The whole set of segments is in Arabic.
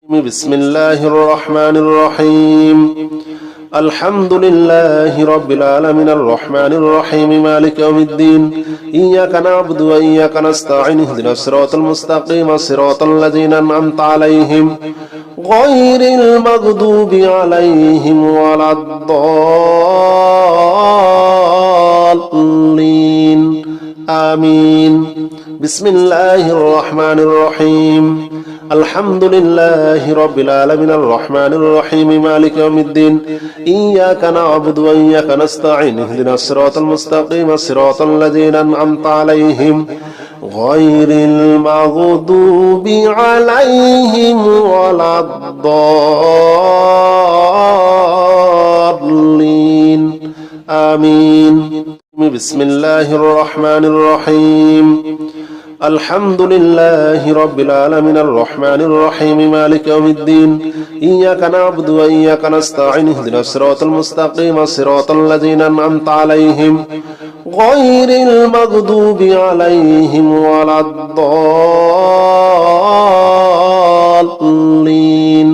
بسم الله الرحمن الرحيم الحمد لله رب العالمين الرحمن الرحيم مالك يوم الدين إياك نعبد وإياك نستعين اهدنا الصراط المستقيم صراط الذين أنعمت عليهم غير المغضوب عليهم ولا الضالين آمين بسم الله الرحمن الرحيم الحمد لله رب العالمين الرحمن الرحيم مالك يوم الدين إياك نعبد وإياك نستعين اهدنا الصراط المستقيم صراط الذين أنعمت عليهم غير المغضوب عليهم ولا الضالين آمين بسم الله الرحمن الرحيم الحمد لله رب العالمين الرحمن الرحيم مالك يوم الدين إياك نعبد وإياك نستعين اهدنا الصراط المستقيم صراط الذين أنعمت عليهم غير المغضوب عليهم ولا الضالين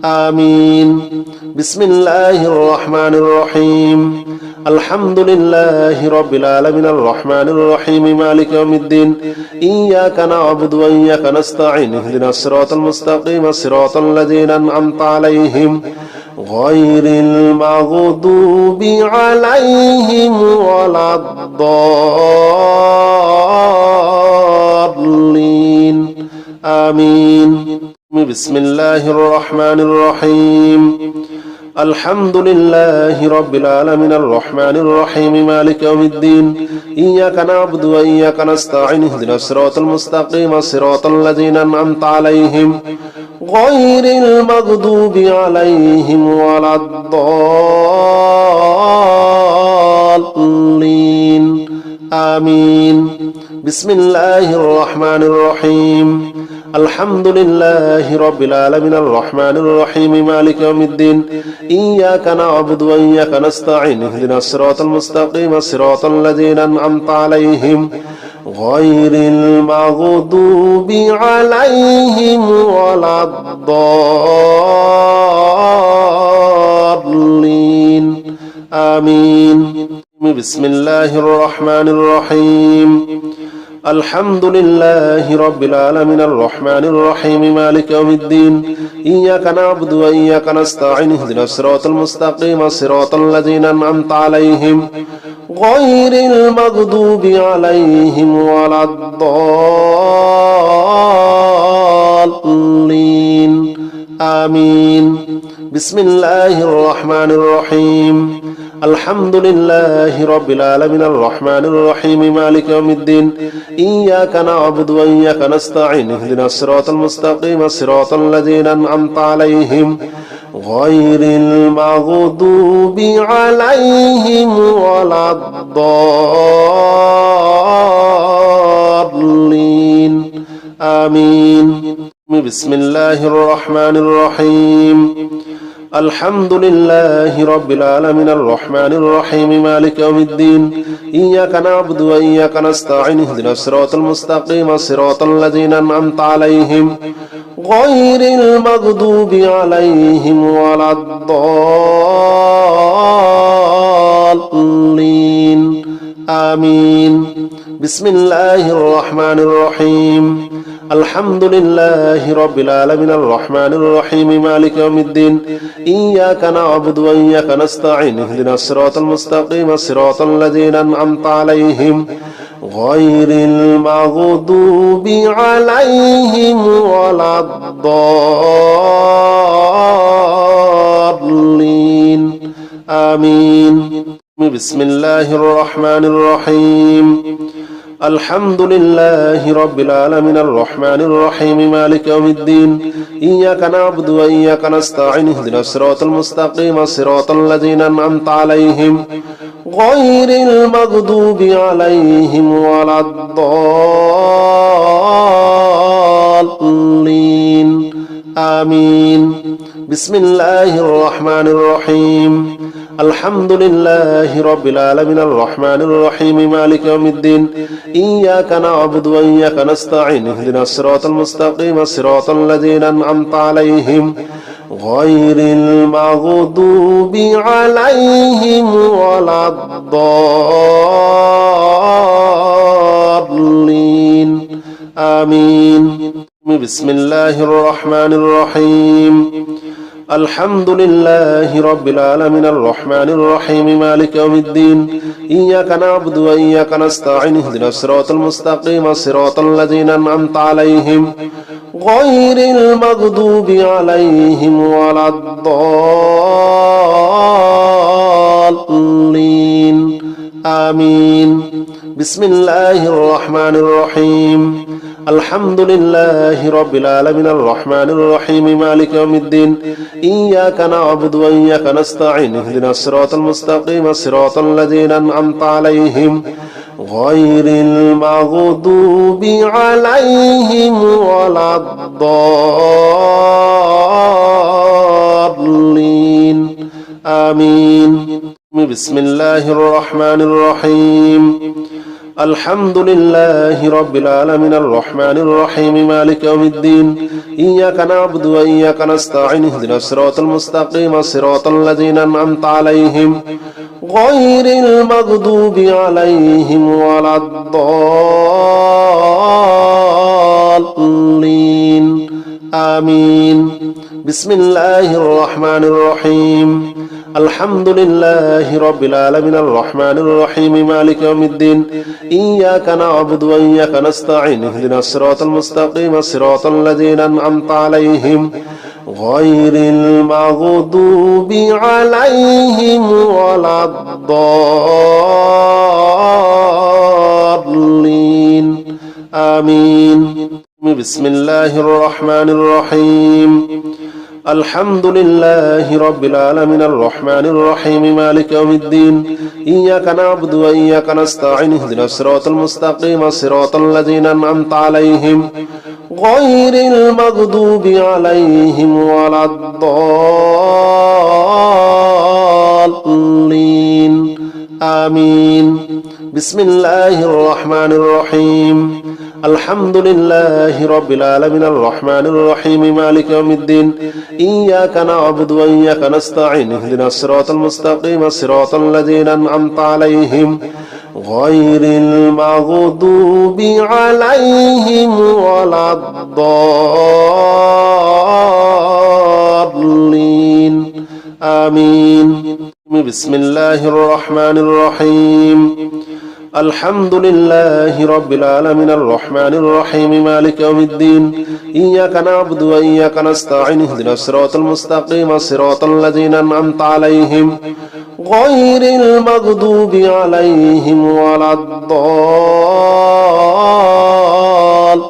آمين بسم الله الرحمن الرحيم الحمد لله رب العالمين الرحمن الرحيم مالك يوم الدين إياك نعبد وإياك نستعين اهدنا الصراط المستقيم صراط الذين أنعمت عليهم غير المغضوب عليهم ولا الضالين آمين بسم الله الرحمن الرحيم الحمد لله رب العالمين الرحمن الرحيم مالك يوم الدين إياك نعبد وإياك نستعين اهدنا الصراط المستقيم صراط الذين أنعمت عليهم غير المغضوب عليهم ولا الضالين آمين بسم الله الرحمن الرحيم الحمد لله رب العالمين الرحمن الرحيم مالك يوم الدين إياك نعبد وإياك نستعين اهدنا الصراط المستقيم صراط الذين أنعمت عليهم غير المغضوب عليهم ولا الضالين آمين بسم الله الرحمن الرحيم الحمد لله رب العالمين الرحمن الرحيم مالك يوم الدين إياك نعبد وإياك نستعين اهدنا الصراط المستقيم صراط الذين أنعمت عليهم غير المغضوب عليهم ولا الضالين آمين بسم الله الرحمن الرحيم الحمد لله رب العالمين الرحمن الرحيم مالك يوم الدين إياك نعبد وإياك نستعين اهدنا الصراط المستقيم صراط الذين أنعمت عليهم غير المغضوب عليهم ولا الضالين آمين بسم الله الرحمن الرحيم الحمد لله رب العالمين الرحمن الرحيم مالك يوم الدين إياك نعبد وإياك نستعين اهدنا الصراط المستقيم صراط الذين أنعمت عليهم غير المغضوب عليهم ولا الضالين آمين بسم الله الرحمن الرحيم الحمد لله رب العالمين الرحمن الرحيم مالك يوم الدين إياك نعبد وإياك نستعين اهدنا الصراط المستقيم صراط الذين أنعمت عليهم غير المغضوب عليهم ولا الضالين آمين بسم الله الرحمن الرحيم الحمد لله رب العالمين الرحمن الرحيم مالك يوم الدين إياك نعبد وإياك نستعين اهدنا الصراط المستقيم صراط الذين أنعمت عليهم غير المغضوب عليهم ولا الضالين آمين بسم الله الرحمن الرحيم আলহামদুলিল্লাহি রাব্বিল আলামিন আর রহমানির রহিম মালিক ইয়াউমিদ্দিন ইয়াকা না'বুদু ওয়া ইয়াকা নাস্তাঈন ইহদিনাস সিরাতাল মুস্তাকিম সিরাতাল লাযীনা আন'আমতা আলাইহিম গায়রিল মাগদুবি আলাইহিম ওয়ালাদ-দাল্লিন আমিন বিসমিল্লাহির রহমানির রহিম الحمد لله رب العالمين الرحمن الرحيم مالك يوم الدين إياك نعبد وإياك نستعين اهدنا الصراط المستقيم صراط الذين أنعمت عليهم غير المغضوب عليهم ولا الضالين آمين بسم الله الرحمن الرحيم الحمد لله رب العالمين الرحمن الرحيم مالك يوم الدين إياك نعبد وإياك نستعين اهدنا الصراط المستقيم صراط الذين أنعمت عليهم غير المغضوب عليهم ولا الضالين آمين بسم الله الرحمن الرحيم الحمد لله رب العالمين الرحمن الرحيم مالك يوم الدين إياك نعبد وإياك نستعين اهدنا الصراط المستقيم صراط الذين أنعمت عليهم غير المغضوب عليهم ولا الضالين آمين بسم الله الرحمن الرحيم الحمد لله رب العالمين الرحمن الرحيم مالك يوم الدين إياك نعبد وإياك نستعين اهدنا الصراط المستقيم صراط الذين أنعمت عليهم غير المغضوب عليهم ولا الضالين آمين بسم الله الرحمن الرحيم الحمد لله رب العالمين الرحمن الرحيم مالك يوم الدين إياك نعبد وإياك نستعين اهدنا الصراط المستقيم صراط الذين أنعمت عليهم غير المغضوب عليهم ولا الضالين آمين بسم الله الرحمن الرحيم الحمد لله رب العالمين الرحمن الرحيم مالك يوم الدين إياك نعبد وإياك نستعين اهدنا الصراط المستقيم صراط الذين أنعمت عليهم غير المغضوب عليهم ولا الضالين آمين بسم الله الرحمن الرحيم الحمد لله رب العالمين الرحمن الرحيم مالك يوم الدين إياك نعبد وإياك نستعين اهدنا الصراط المستقيم صراط الذين أنعمت عليهم غير المغضوب عليهم ولا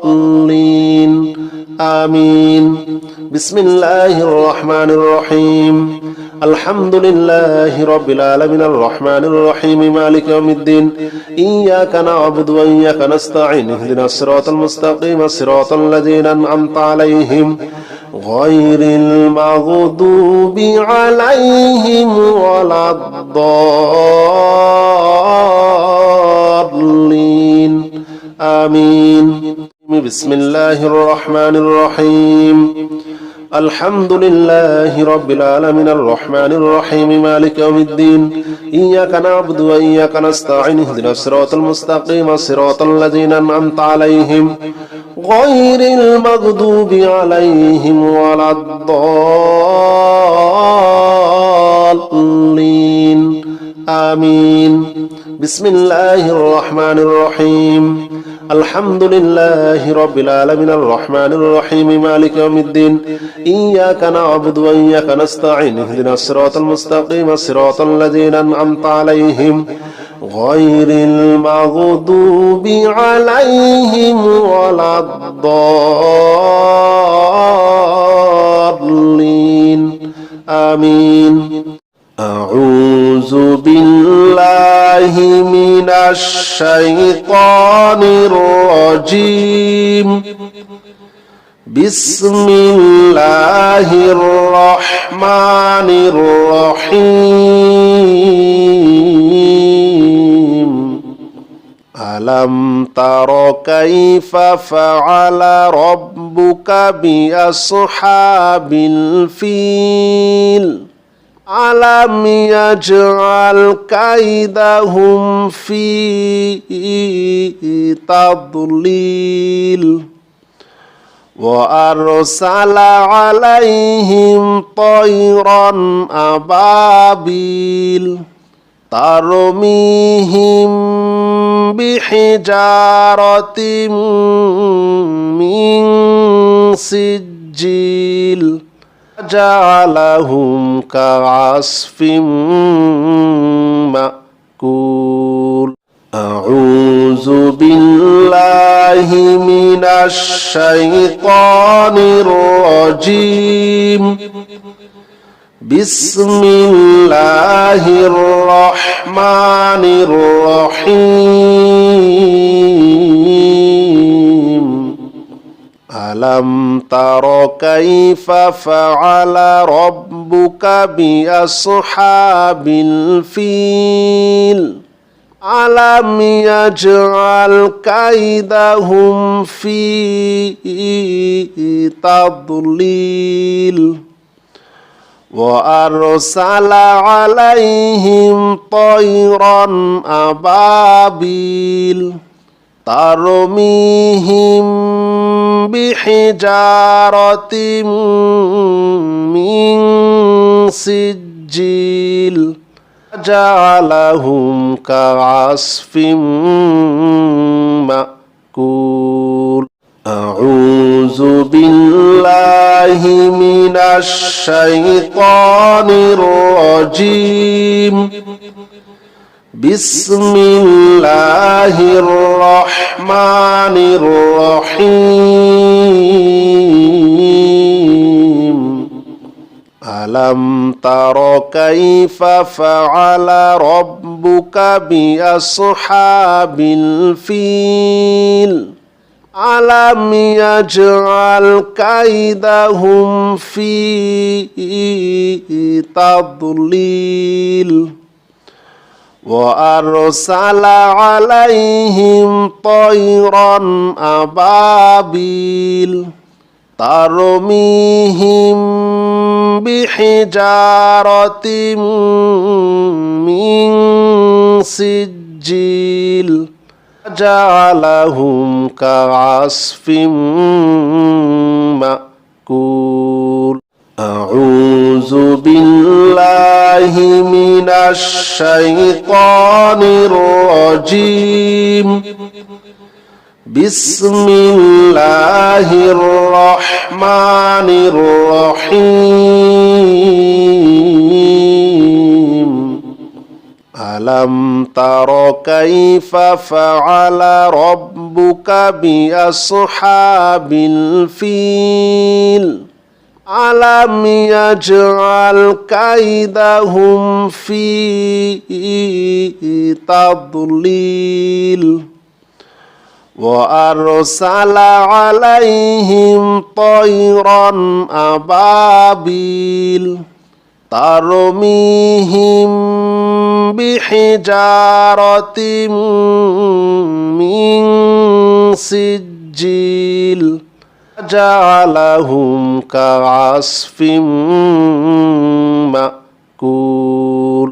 الضالين آمين بسم الله الرحمن الرحيم الحمد لله رب العالمين الرحمن الرحيم مالك يوم الدين إياك نعبد وإياك نستعين اهدنا الصراط المستقيم صراط الذين أنعمت عليهم غير المغضوب عليهم ولا الضالين آمين بسم الله الرحمن الرحيم الحمد لله رب العالمين الرحمن الرحيم مالك يوم الدين إياك نعبد وإياك نستعين اهدنا الصراط المستقيم صراط الذين أنعمت عليهم غير المغضوب عليهم ولا الضالين آمين بسم الله الرحمن الرحيم الحمد لله رب العالمين الرحمن الرحيم مالك يوم الدين إياك نعبد وإياك نستعين اهدنا الصراط المستقيم صراط الذين أنعمت عليهم غير المغضوب عليهم ولا الضالين آمين أعوذ بالله من الشيطان الرجيم বিসমিল্লাহির রহমানির রহিম আলাম তারা কাইফা ফাআলা রাব্বুকা বিআসহাবিল ফিল আলাম ইয়াজআল কাইদাহুম ফি তাদলিল وأرسل عليهم طيرا أبابيل ترميهم بحجارة من سجيل جعلهم كعصف مأكول أعوذ بالله من الشيطان الرجيم بسم الله الرحمن الرحيم ألم تر كيف فعل ربك بأصحاب الفيل ألم يجعل كيدهم في تضليل وأرسل عليهم طيرا أبابيل ترميهم بحجارة من سجيل جعلهم كعصف مأكول أعوذ بالله من الشيطان الرجيم بسم الله الرحمن الرحيم ألم تر كيف فعل ربك بأصحاب الفيل ألم يجعل كيدهم في تضليل وأرسل عليهم طيرا أبابيل ترميهم بحجارة من سجيل جعلهم كعصف مأكول أعوذ بالله من الشيطان الرجيم بسم الله الرحمن الرحيم ألم تر كيف فعل ربك بأصحاب الفيل ألم يجعل كيدهم في تضليل وأرسل عليهم طيرا أبابيل ترميهم بحجارة من سجيل جعلهم كعصف مأكول